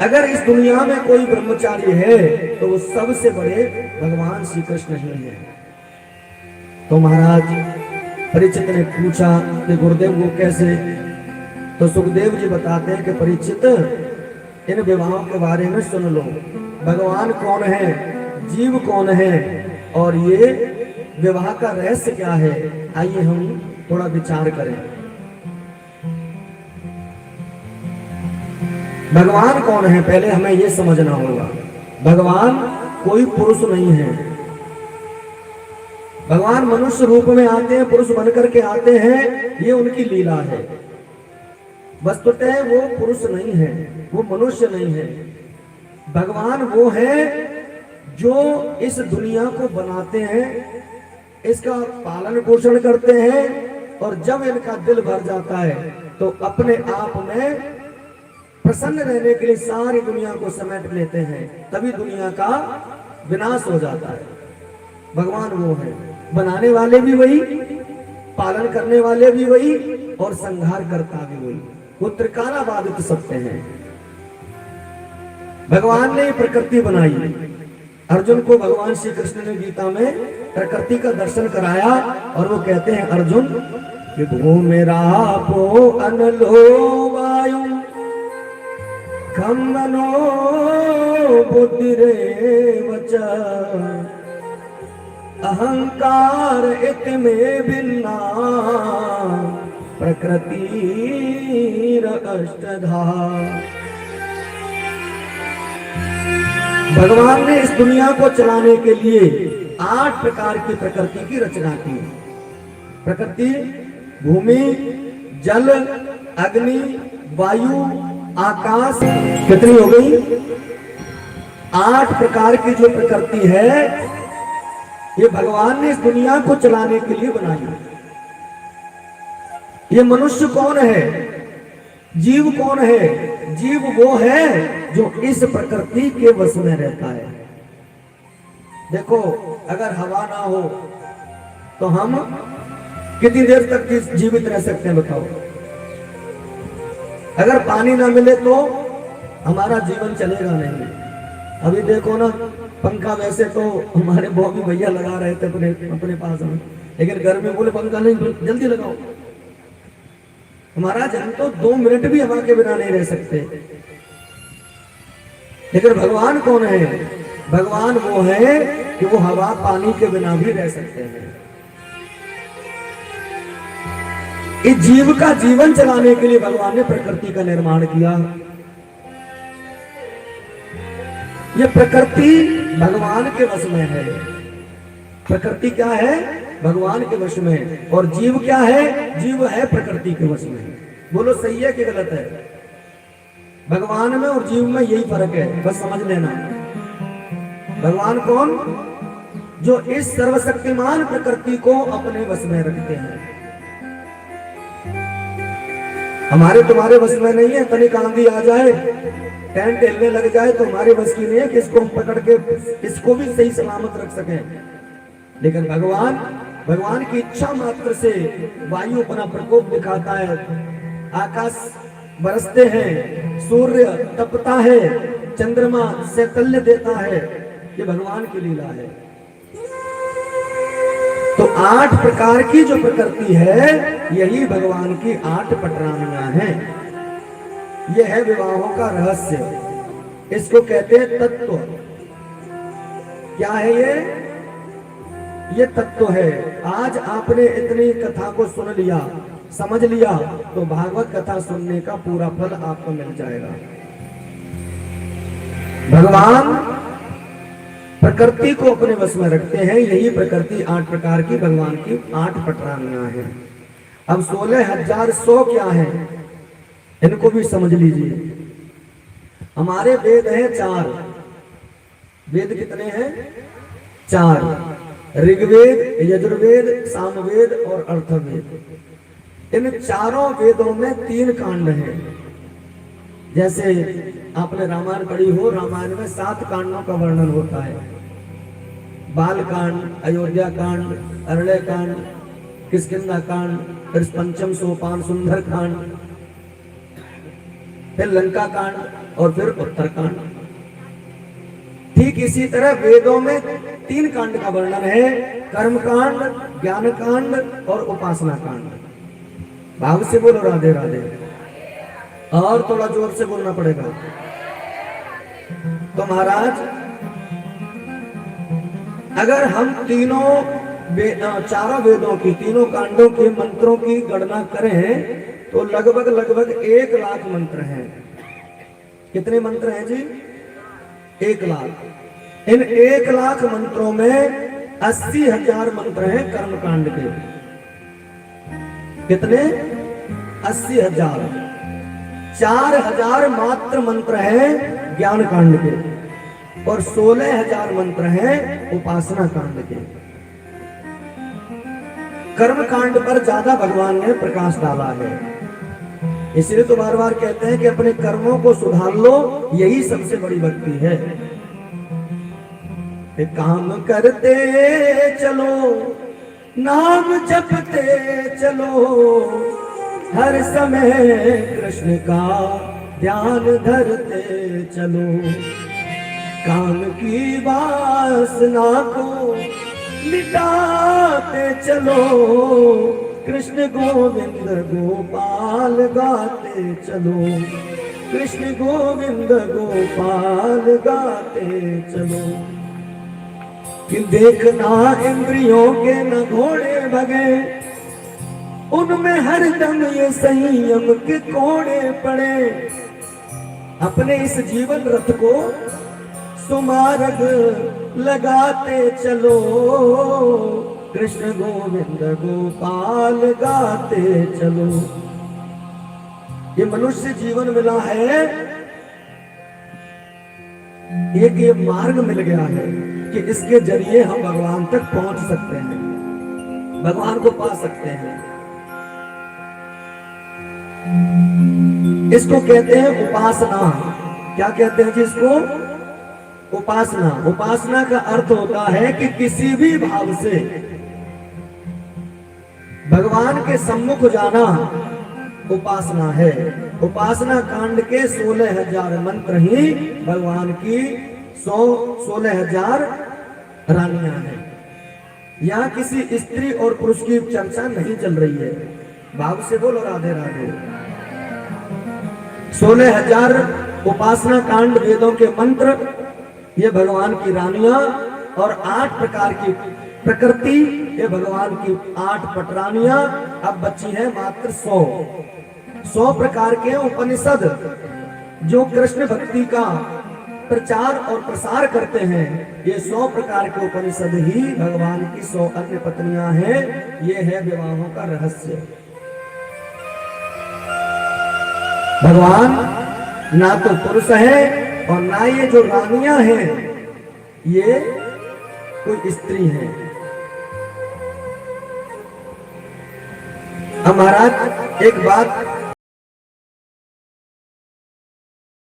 अगर इस दुनिया में कोई ब्रह्मचारी है तो वो सबसे बड़े भगवान श्री कृष्ण ही है। तो महाराज परीक्षित ने पूछा कि गुरुदेव वो कैसे? तो सुखदेव जी बताते हैं कि परीक्षित, इन विवाहों के बारे में सुन लो। भगवान कौन है, जीव कौन है, और ये विवाह का रहस्य क्या है, आइए हम थोड़ा विचार करें। भगवान कौन है, पहले हमें यह समझना होगा। भगवान कोई पुरुष नहीं है। भगवान मनुष्य रूप में आते हैं, पुरुष बनकर के आते हैं, ये उनकी लीला है। वस्तुतः वो पुरुष नहीं है, वो मनुष्य नहीं है। भगवान वो है जो इस दुनिया को बनाते हैं, इसका पालन पोषण करते हैं, और जब इनका दिल भर जाता है तो अपने आप में प्रसन्न रहने के लिए सारी दुनिया को समेट लेते हैं, तभी दुनिया का विनाश हो जाता है। भगवान वो है, बनाने वाले भी वही, पालन करने वाले भी वही, और संहार करता भी वही। वो त्रिकालाबाधित सत्य है। भगवान ने प्रकृति बनाई। अर्जुन को भगवान श्री कृष्ण ने गीता में प्रकृति का दर्शन कराया, और वो कहते हैं अर्जुन कि भूमिरापो अनलो वायु खम मनो बुद्धिरेव च अहंकार इतमे भिन्ना प्रकृति अष्टधा। भगवान ने इस दुनिया को चलाने के लिए 8 प्रकार की प्रकृति की रचना की। प्रकृति भूमि, जल, अग्नि, वायु, आकाश, कितनी हो गई? 8 प्रकार की जो प्रकृति है, ये भगवान ने इस दुनिया को चलाने के लिए बनाई। ये मनुष्य कौन है, जीव कौन है? जीव वो है जो इस प्रकृति के वश में रहता है। देखो, अगर हवा ना हो तो हम कितनी देर तक जीवित रह सकते हैं, बताओ? अगर पानी ना मिले तो हमारा जीवन चलेगा नहीं। अभी देखो ना, पंखा वैसे तो हमारे बॉबी भैया लगा रहे थे अपने पास में, लेकिन घर में बोले पंखा नहीं, जल्दी लगाओ। महाराज, हम तो 2 मिनट भी हवा के बिना नहीं रह सकते। लेकिन भगवान कौन है? भगवान वो है कि वो हवा पानी के बिना भी रह सकते हैं। इस जीव का जीवन चलाने के लिए भगवान ने प्रकृति का निर्माण किया। ये प्रकृति भगवान के वश में है। प्रकृति क्या है? भगवान के वश में। और जीव क्या है? जीव है प्रकृति के वश में। बोलो सही है कि गलत है? भगवान में और जीव में यही फर्क है, बस समझ लेना। भगवान कौन? जो इस सर्वशक्तिमान प्रकृति को अपने वश में रखते हैं। हमारे तुम्हारे वश में नहीं है। तनिक आंधी आ जाए, टेंट हिलने लग जाए तो हमारे बस की नहीं है कि इसको हम पकड़ के इसको भी सही सलामत रख सकें। लेकिन भगवान की इच्छा मात्र से वायु अपना प्रकोप दिखाता है, आकाश बरसते हैं, सूर्य तपता है, चंद्रमा शैतल्य देता है। ये भगवान की लीला है। तो 8 प्रकार की जो प्रकृति है, यही भगवान की 8 पटरानियां हैं। यह है विवाहों का रहस्य। इसको कहते हैं तत्व। क्या है ये? ये तत्व है। आज आपने इतनी कथा को सुन लिया, समझ लिया, तो भागवत कथा सुनने का पूरा फल आपको मिल जाएगा। भगवान प्रकृति को अपने वश में रखते हैं। यही प्रकृति 8 प्रकार की भगवान की 8 पटरानियां हैं। अब 16,100 क्या है, इनको भी समझ लीजिए। हमारे वेद हैं 4। वेद कितने हैं? 4। ऋग्वेद, यजुर्वेद, सामवेद और अर्थवेद। इन चारों वेदों में 3 कांड हैं। जैसे आपने रामायण पढ़ी हो, रामायण में 7 कांडों का वर्णन होता है। बाल कांड, अयोध्या कांड, अरण्य कांड, किष्किंधा कांड, फिर पंचम सोपान सुंदर कांड। फिर लंका कांड और फिर उत्तरकांड। ठीक इसी तरह वेदों में 3 कांड का वर्णन है, कर्म कांड, ज्ञान कांड और उपासना कांड। भाव से बोलो राधे राधे, और थोड़ा जोर से बोलना पड़ेगा। तो महाराज अगर हम चारों वेदों की, तीनों कांडों के मंत्रों की गणना करें तो लगभग 1 लाख मंत्र हैं। कितने मंत्र हैं जी? 1 लाख। इन 1 लाख मंत्रों में 80,000 मंत्र हैं कर्मकांड के। कितने? 80,000। 4,000 मात्र मंत्र हैं ज्ञान कांड के और 16,000 मंत्र हैं उपासना कांड के। कर्म कांड पर ज्यादा भगवान ने प्रकाश डाला है, इसलिए तो बार बार कहते हैं कि अपने कर्मों को सुधार लो, यही सबसे बड़ी भक्ति है। काम करते चलो, नाम जपते चलो, हर समय कृष्ण का ध्यान धरते चलो। काम की वासना को मिटाते चलो, कृष्ण गोविंद गोपाल गाते चलो, कृष्ण गोविंद गोपाल गाते चलो। कि देखना इंद्रियों के न घोड़े भगे, उनमें हरदम ये संयम के कोड़े पड़े। अपने इस जीवन रथ को सुमार्ग लगाते चलो, कृष्ण गोविंद गोपाल गाते चलो। ये मनुष्य जीवन मिला है, एक ये मार्ग मिल गया है कि इसके जरिए हम भगवान तक पहुंच सकते हैं, भगवान को पा सकते हैं। इसको कहते हैं उपासना। क्या कहते हैं जिसको? उपासना। उपासना का अर्थ होता है कि किसी भी भाव से भगवान के सम्मुख जाना उपासना है। उपासना कांड के 16,000 मंत्र ही भगवान की 16,000 रानियां हैं। यहाँ किसी स्त्री और पुरुष की चर्चा नहीं चल रही है। भाव से बोलो राधे राधे। 16,000 उपासना कांड वेदों के मंत्र, ये भगवान की रानियां, और 8 प्रकार की प्रकृति, ये भगवान की 8 पटरानियां। अब बची है मात्र 100 प्रकार के उपनिषद जो कृष्ण भक्ति का प्रचार और प्रसार करते हैं। ये 100 प्रकार के उपनिषद ही भगवान की 100 अन्य पत्नियां हैं। ये है विवाहों का रहस्य। भगवान ना तो पुरुष है और ना ये जो रानियां हैं ये कोई स्त्री है। अब महाराज एक बात